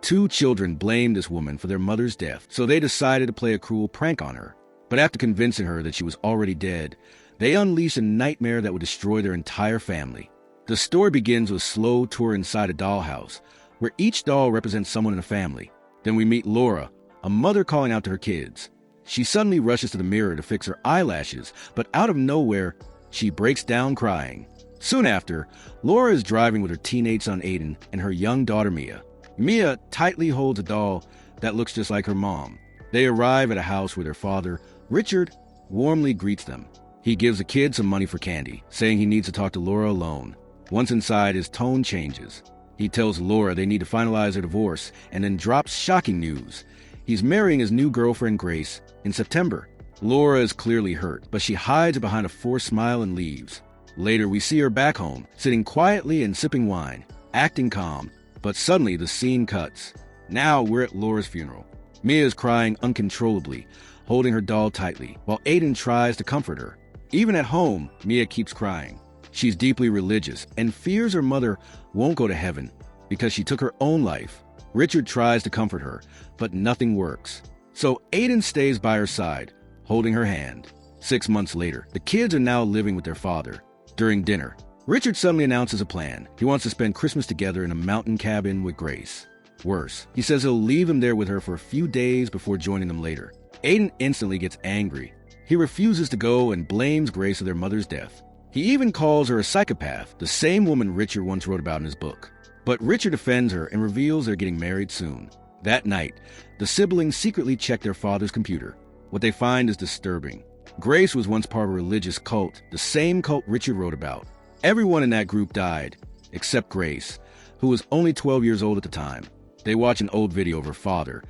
Two children blamed this woman for their mother's death, so they decided to play a cruel prank on her. But after convincing her that she was already dead, they unleashed a nightmare that would destroy their entire family. The story begins with a slow tour inside a dollhouse, where each doll represents someone in a family. Then we meet Laura, a mother calling out to her kids. She suddenly rushes to the mirror to fix her eyelashes, but out of nowhere, she breaks down crying. Soon after, Laura is driving with her teenage son Aiden and her young daughter Mia. Mia tightly holds a doll that looks just like her mom. They arrive at a house where their father, Richard, warmly greets them. He gives the kid some money for candy, saying he needs to talk to Laura alone. Once inside, his tone changes. He tells Laura they need to finalize their divorce and then drops shocking news. He's marrying his new girlfriend, Grace, in September. Laura is clearly hurt, but she hides behind a forced smile and leaves. Later, we see her back home, sitting quietly and sipping wine, acting calm, but suddenly the scene cuts. Now we're at Laura's funeral. Mia is crying uncontrollably, holding her doll tightly, while Aiden tries to comfort her. Even at home, Mia keeps crying. She's deeply religious and fears her mother won't go to heaven because she took her own life. Richard tries to comfort her, but nothing works. So Aiden stays by her side, holding her hand. 6 months later, the kids are now living with their father. During dinner, Richard suddenly announces a plan. He wants to spend Christmas together in a mountain cabin with Grace. Worse, he says he'll leave him there with her for a few days before joining them later. Aiden instantly gets angry. He refuses to go and blames Grace for their mother's death. He even calls her a psychopath, the same woman Richard once wrote about in his book. But Richard defends her and reveals they're getting married soon. That night, the siblings secretly check their father's computer. What they find is disturbing. Grace was once part of a religious cult, the same cult Richard wrote about. Everyone in that group died, except Grace, who was only 12 years old at the time. They watch an old video of her father,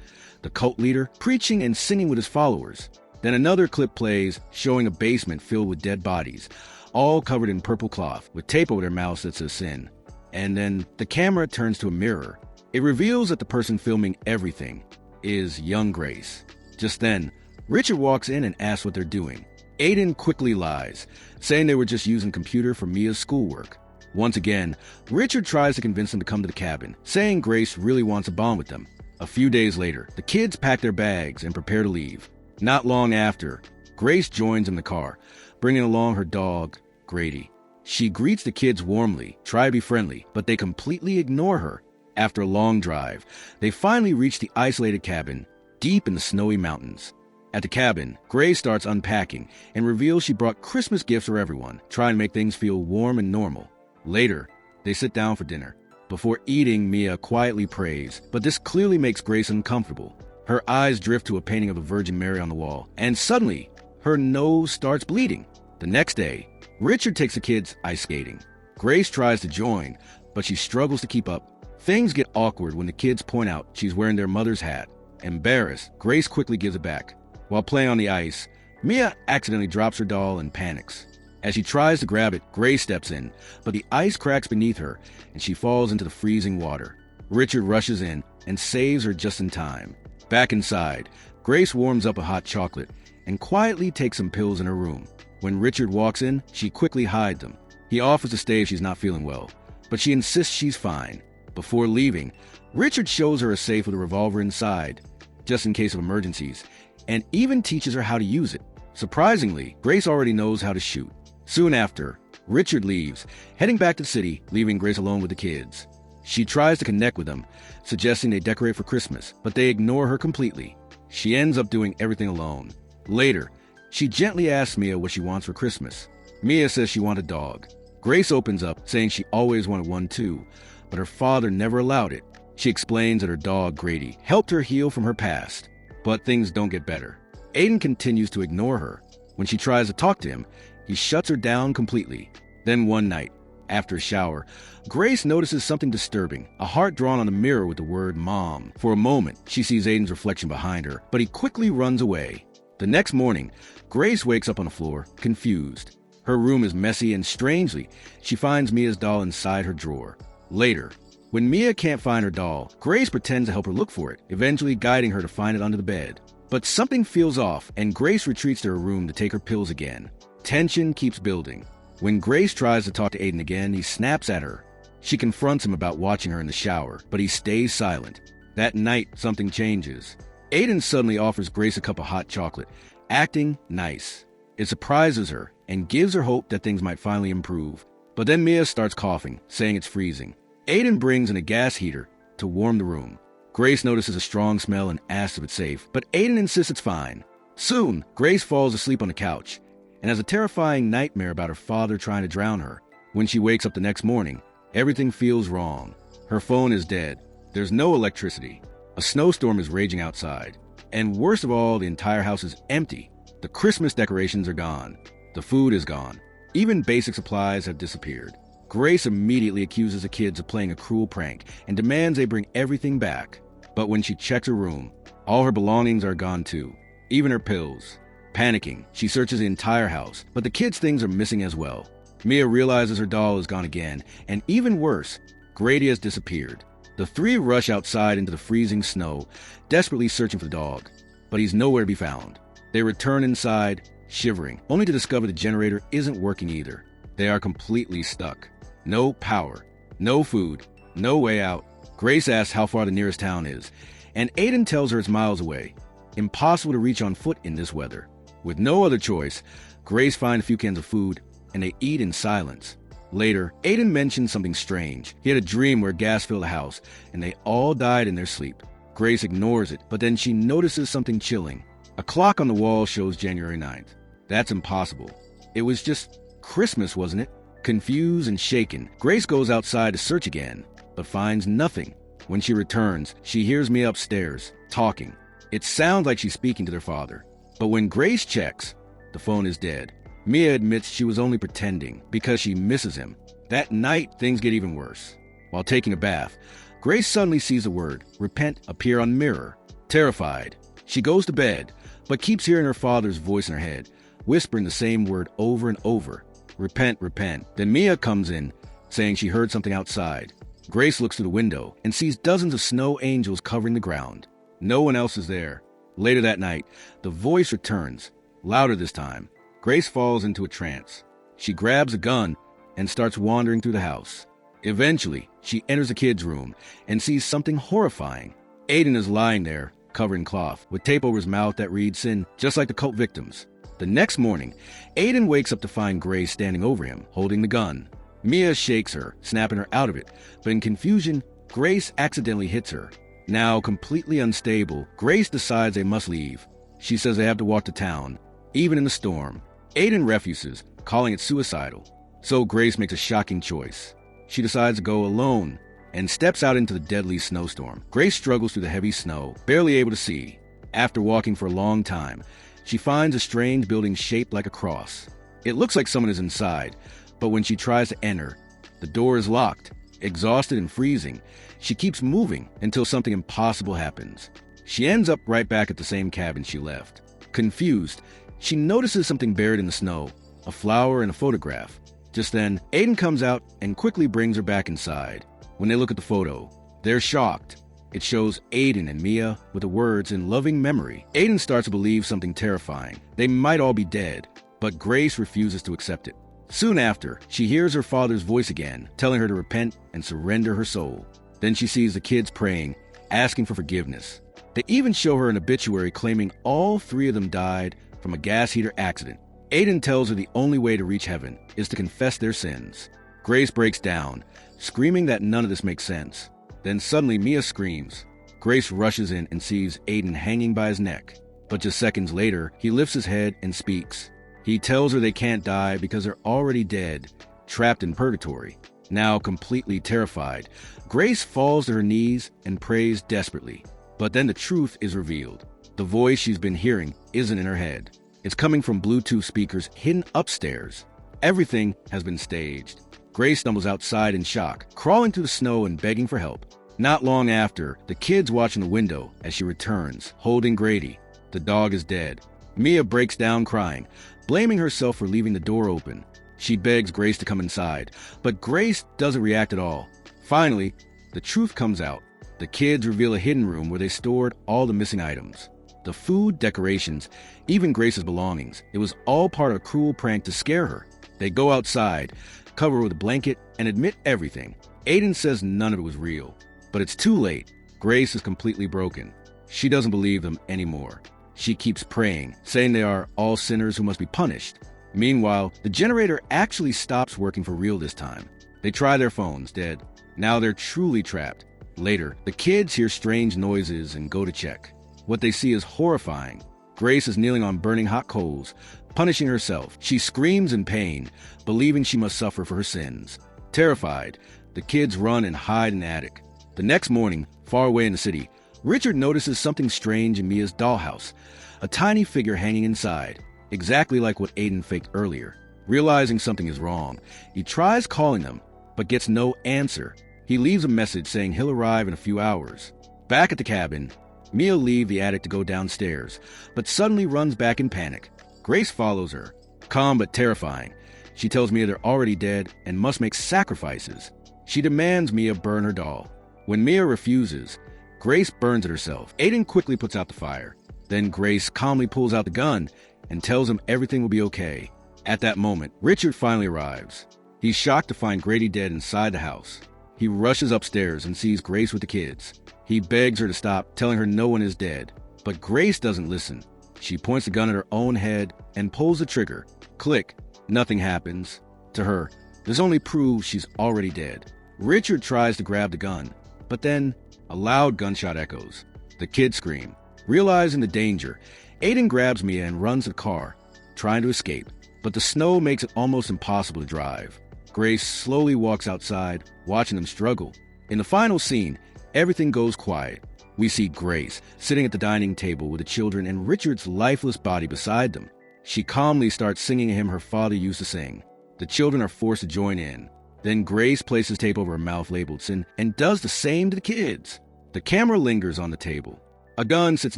the cult leader, preaching and singing with his followers. Then another clip plays showing a basement filled with dead bodies, all covered in purple cloth, with tape over their mouths that says sin. And then the camera turns to a mirror. It reveals that the person filming everything is young Grace. Just then, Richard walks in and asks what they're doing. Aiden quickly lies, saying they were just using computer for Mia's schoolwork. Once again, Richard tries to convince them to come to the cabin, saying Grace really wants a bond with them. A few days later, the kids pack their bags and prepare to leave. Not long after, Grace joins in the car, bringing along her dog, Grady. She greets the kids warmly, try to be friendly, but they completely ignore her. After a long drive, they finally reach the isolated cabin, deep in the snowy mountains. At the cabin, Grace starts unpacking and reveals she brought Christmas gifts for everyone, trying to make things feel warm and normal. Later, they sit down for dinner. Before eating, Mia quietly prays, but this clearly makes Grace uncomfortable. Her eyes drift to a painting of the Virgin Mary on the wall, and suddenly, her nose starts bleeding. The next day, Richard takes the kids ice skating. Grace tries to join, but she struggles to keep up. Things get awkward when the kids point out she's wearing their mother's hat. Embarrassed, Grace quickly gives it back. While playing on the ice, Mia accidentally drops her doll and panics. As she tries to grab it, Grace steps in, but the ice cracks beneath her, and she falls into the freezing water. Richard rushes in and saves her just in time. Back inside, Grace warms up a hot chocolate and quietly takes some pills in her room. When Richard walks in, she quickly hides them. He offers to stay if she's not feeling well, but she insists she's fine. Before leaving, Richard shows her a safe with a revolver inside, just in case of emergencies, and even teaches her how to use it. Surprisingly, Grace already knows how to shoot. Soon after, Richard leaves, heading back to the city, leaving Grace alone with the kids. She tries to connect with them, suggesting they decorate for Christmas, but they ignore her completely. She ends up doing everything alone. Later, she gently asks Mia what she wants for Christmas. Mia says she wants a dog. Grace opens up, saying she always wanted one too, but her father never allowed it. She explains that her dog, Grady, helped her heal from her past. But things don't get better. Aiden continues to ignore her. When she tries to talk to him, he shuts her down completely. Then one night, after a shower, Grace notices something disturbing, a heart drawn on the mirror with the word Mom. For a moment, she sees Aiden's reflection behind her, but he quickly runs away. The next morning, Grace wakes up on the floor, confused. Her room is messy and strangely, she finds Mia's doll inside her drawer. Later, when Mia can't find her doll, Grace pretends to help her look for it, eventually guiding her to find it under the bed. But something feels off, and Grace retreats to her room to take her pills again. Tension keeps building. When Grace tries to talk to Aiden again, he snaps at her. She confronts him about watching her in the shower, but he stays silent. That night, something changes. Aiden suddenly offers Grace a cup of hot chocolate, acting nice. It surprises her and gives her hope that things might finally improve. But then Mia starts coughing, saying it's freezing. Aiden brings in a gas heater to warm the room. Grace notices a strong smell and asks if it's safe, but Aiden insists it's fine. Soon, Grace falls asleep on the couch and has a terrifying nightmare about her father trying to drown her. When she wakes up the next morning, everything feels wrong. Her phone is dead. There's no electricity. A snowstorm is raging outside. And worst of all, the entire house is empty. The Christmas decorations are gone. The food is gone. Even basic supplies have disappeared. Grace immediately accuses the kids of playing a cruel prank and demands they bring everything back. But when she checks her room, all her belongings are gone too, even her pills. Panicking, she searches the entire house, but the kids' things are missing as well. Mia realizes her doll is gone again, and even worse, Grady has disappeared. The three rush outside into the freezing snow, desperately searching for the dog, but he's nowhere to be found. They return inside, shivering, only to discover the generator isn't working either. They are completely stuck. No power, no food, no way out. Grace asks how far the nearest town is, and Aiden tells her it's miles away. Impossible to reach on foot in this weather. With no other choice, Grace finds a few cans of food, and they eat in silence. Later, Aiden mentions something strange. He had a dream where gas filled the house, and they all died in their sleep. Grace ignores it, but then she notices something chilling. A clock on the wall shows January 9th. That's impossible. It was just Christmas, wasn't it? Confused and shaken, Grace goes outside to search again, but finds nothing. When she returns, she hears Mia upstairs, talking. It sounds like she's speaking to their father. But when Grace checks, the phone is dead. Mia admits she was only pretending because she misses him. That night, things get even worse. While taking a bath, Grace suddenly sees the word, repent, appear on the mirror. Terrified, she goes to bed, but keeps hearing her father's voice in her head, whispering the same word over and over. Repent, repent. Then Mia comes in, saying she heard something outside. Grace looks through the window and sees dozens of snow angels covering the ground. No one else is there. Later that night, the voice returns, louder this time. Grace falls into a trance. She grabs a gun and starts wandering through the house. Eventually, she enters the kid's room and sees something horrifying. Aiden is lying there, covered in cloth, with tape over his mouth that reads sin, just like the cult victims. The next morning, Aiden wakes up to find Grace standing over him, holding the gun. Mia shakes her, snapping her out of it, but in confusion, Grace accidentally hits her. Now completely unstable, Grace decides they must leave. She says they have to walk to town, even in the storm. Aiden refuses, calling it suicidal. So Grace makes a shocking choice. She decides to go alone and steps out into the deadly snowstorm. Grace struggles through the heavy snow, barely able to see. After walking for a long time, she finds a strange building shaped like a cross. It looks like someone is inside, but when she tries to enter, the door is locked. Exhausted and freezing, she keeps moving until something impossible happens. She ends up right back at the same cabin she left. Confused, she notices something buried in the snow, a flower and a photograph. Just then, Aiden comes out and quickly brings her back inside. When they look at the photo, they're shocked. It shows Aiden and Mia with the words in loving memory. Aiden starts to believe something terrifying. They might all be dead, but Grace refuses to accept it. Soon after, she hears her father's voice again, telling her to repent and surrender her soul. Then she sees the kids praying, asking for forgiveness. They even show her an obituary claiming all three of them died from a gas heater accident. Aiden tells her the only way to reach heaven is to confess their sins. Grace breaks down, screaming that none of this makes sense. Then suddenly Mia screams. Grace rushes in and sees Aiden hanging by his neck. But just seconds later, he lifts his head and speaks. He tells her they can't die because they're already dead, trapped in purgatory. Now completely terrified, Grace falls to her knees and prays desperately. But then the truth is revealed. The voice she's been hearing isn't in her head. It's coming from Bluetooth speakers hidden upstairs. Everything has been staged. Grace stumbles outside in shock, crawling through the snow and begging for help. Not long after, the kids watch in the window as she returns, holding Grady. The dog is dead. Mia breaks down crying, blaming herself for leaving the door open. She begs Grace to come inside, but Grace doesn't react at all. Finally, the truth comes out. The kids reveal a hidden room where they stored all the missing items. The food, decorations, even Grace's belongings. It was all part of a cruel prank to scare her. They go outside, cover her with a blanket, and admit everything. Aiden says none of it was real. But it's too late. Grace is completely broken. She doesn't believe them anymore. She keeps praying, saying they are all sinners who must be punished. Meanwhile, the generator actually stops working for real this time. They try their phones, dead. Now they're truly trapped. Later, the kids hear strange noises and go to check. What they see is horrifying. Grace is kneeling on burning hot coals, punishing herself. She screams in pain, believing she must suffer for her sins. Terrified, the kids run and hide in the attic. The next morning, far away in the city, Richard notices something strange in Mia's dollhouse, a tiny figure hanging inside, exactly like what Aiden faked earlier. Realizing something is wrong, he tries calling them, but gets no answer. He leaves a message saying he'll arrive in a few hours. Back at the cabin, Mia leaves the attic to go downstairs, but suddenly runs back in panic. Grace follows her, calm but terrifying. She tells Mia they're already dead and must make sacrifices. She demands Mia burn her doll. When Mia refuses, Grace burns it herself. Aiden quickly puts out the fire. Then Grace calmly pulls out the gun and tells him everything will be okay. At that moment, Richard finally arrives. He's shocked to find Grady dead inside the house. He rushes upstairs and sees Grace with the kids. He begs her to stop, telling her no one is dead. But Grace doesn't listen. She points the gun at her own head and pulls the trigger. Click. Nothing happens. To her, this only proves she's already dead. Richard tries to grab the gun, but then a loud gunshot echoes. The kids scream. Realizing the danger, Aiden grabs Mia and runs to the car, trying to escape. But the snow makes it almost impossible to drive. Grace slowly walks outside, watching them struggle. In the final scene, everything goes quiet. We see Grace sitting at the dining table with the children and Richard's lifeless body beside them. She calmly starts singing a hymn her father used to sing. The children are forced to join in. Then Grace places tape over her mouth labeled sin and does the same to the kids. The camera lingers on the table. A gun sits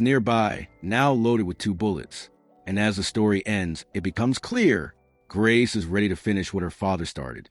nearby, now loaded with 2 bullets. And as the story ends, it becomes clear Grace is ready to finish what her father started.